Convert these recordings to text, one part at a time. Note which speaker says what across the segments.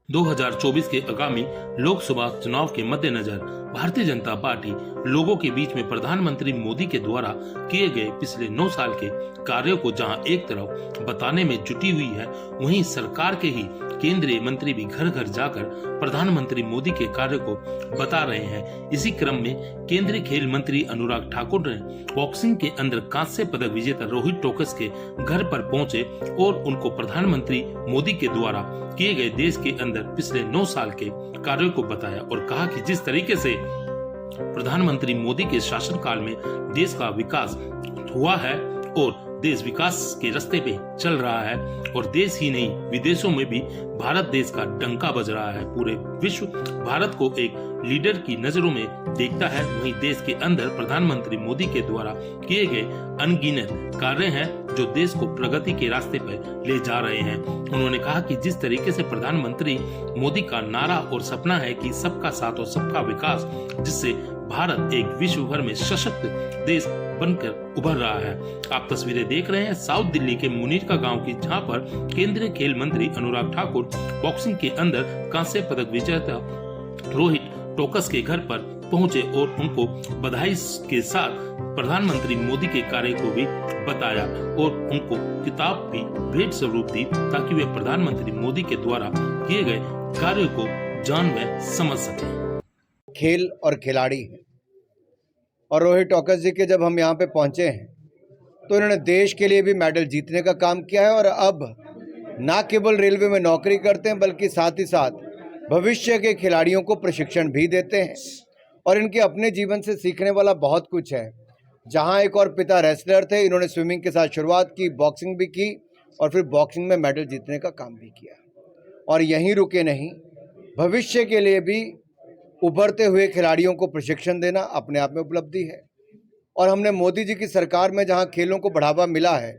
Speaker 1: 2024 के आगामी लोकसभा चुनाव के मद्देनजर भारतीय जनता पार्टी लोगों के बीच में प्रधानमंत्री मोदी के द्वारा किए गए पिछले 9 साल के कार्यों को जहां एक तरफ बताने में जुटी हुई है, वहीं सरकार के ही केंद्रीय मंत्री भी घर घर जाकर प्रधानमंत्री मोदी के कार्य को बता रहे हैं। इसी क्रम में केंद्रीय खेल मंत्री अनुराग ठाकुर ने बॉक्सिंग के अंदर कांस्य पदक विजेता रोहित टोकस के घर पर पहुंचे और उनको प्रधानमंत्री मोदी के द्वारा किए गए देश के अंदर पिछले 9 साल के कार्यों को बताया और कहा कि जिस तरीके से प्रधानमंत्री मोदी के शासनकाल में देश का विकास हुआ है और देश विकास के रास्ते पे चल रहा है और देश ही नहीं विदेशों में भी भारत देश का डंका बज रहा है। पूरे विश्व भारत को एक लीडर की नजरों में देखता है। वहीं देश के अंदर प्रधानमंत्री मोदी के द्वारा किए गए अनगिनत कार्य हैं जो देश को प्रगति के रास्ते पर ले जा रहे हैं। उन्होंने कहा कि जिस तरीके से प्रधानमंत्री मोदी का नारा और सपना है कि सबका साथ और सबका विकास, जिससे भारत एक विश्व भर में सशक्त देश बनकर उभर रहा है। आप तस्वीरें देख रहे हैं साउथ दिल्ली के मुनीरका गांव की, जहां पर केंद्रीय खेल मंत्री अनुराग ठाकुर बॉक्सिंग के अंदर कांस्य पदक विजेता रोहित टोकस के घर पर पहुंचे और उनको बधाई के साथ प्रधानमंत्री मोदी के कार्य को भी बताया और उनको किताब भी भेंट स्वरूप दी ताकि वे प्रधानमंत्री मोदी के द्वारा किए गए कार्यों को जान व समझ सके।
Speaker 2: खेल और खिलाड़ी हैं और रोहित टोकस जी के जब हम यहाँ पे पहुँचे हैं तो इन्होंने देश के लिए भी मेडल जीतने का काम किया है और अब ना केवल रेलवे में नौकरी करते हैं बल्कि साथ ही साथ भविष्य के खिलाड़ियों को प्रशिक्षण भी देते हैं और इनके अपने जीवन से सीखने वाला बहुत कुछ है। जहाँ एक और पिता रेसलर थे, इन्होंने स्विमिंग के साथ शुरुआत की, बॉक्सिंग भी की और फिर बॉक्सिंग में मेडल जीतने का काम भी किया और यहीं रुके नहीं, भविष्य के लिए भी उभरते हुए खिलाड़ियों को प्रशिक्षण देना अपने आप में उपलब्धि है। और हमने मोदी जी की सरकार में जहां खेलों को बढ़ावा मिला है,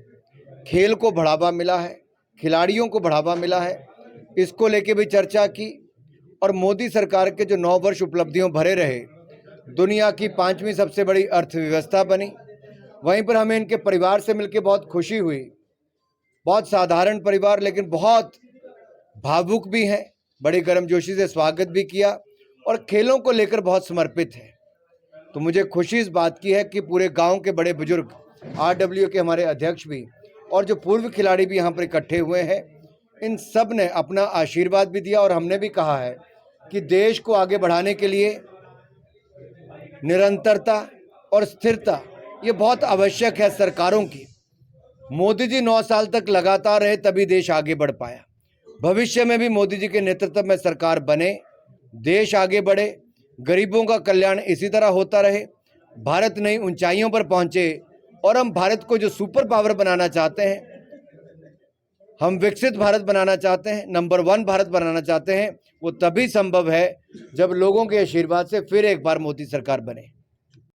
Speaker 2: खेल को बढ़ावा मिला है, खिलाड़ियों को बढ़ावा मिला है, इसको लेके भी चर्चा की और मोदी सरकार के जो 9 वर्ष उपलब्धियों भरे रहे, दुनिया की 5वीं सबसे बड़ी अर्थव्यवस्था बनी। वहीं पर हमें इनके परिवार से मिलकर बहुत खुशी हुई। बहुत साधारण परिवार लेकिन बहुत भावुक भी हैं, बड़ी गर्मजोशी से स्वागत भी किया और खेलों को लेकर बहुत समर्पित है। तो मुझे खुशी इस बात की है कि पूरे गांव के बड़े बुजुर्ग, RW के हमारे अध्यक्ष भी और जो पूर्व खिलाड़ी भी यहाँ पर इकट्ठे हुए हैं, इन सब ने अपना आशीर्वाद भी दिया और हमने भी कहा है कि देश को आगे बढ़ाने के लिए निरंतरता और स्थिरता ये बहुत आवश्यक है सरकारों की। मोदी जी 9 साल तक लगातार रहे तभी देश आगे बढ़ पाया। भविष्य में भी मोदी जी के नेतृत्व में सरकार बने, देश आगे बढ़े, गरीबों का कल्याण इसी तरह होता रहे, भारत नई ऊंचाइयों पर पहुंचे और हम भारत को जो सुपर पावर बनाना चाहते हैं, हम विकसित भारत बनाना चाहते हैं, नंबर 1 भारत बनाना चाहते हैं, वो तभी संभव है जब लोगों के आशीर्वाद से फिर एक बार मोदी सरकार बने।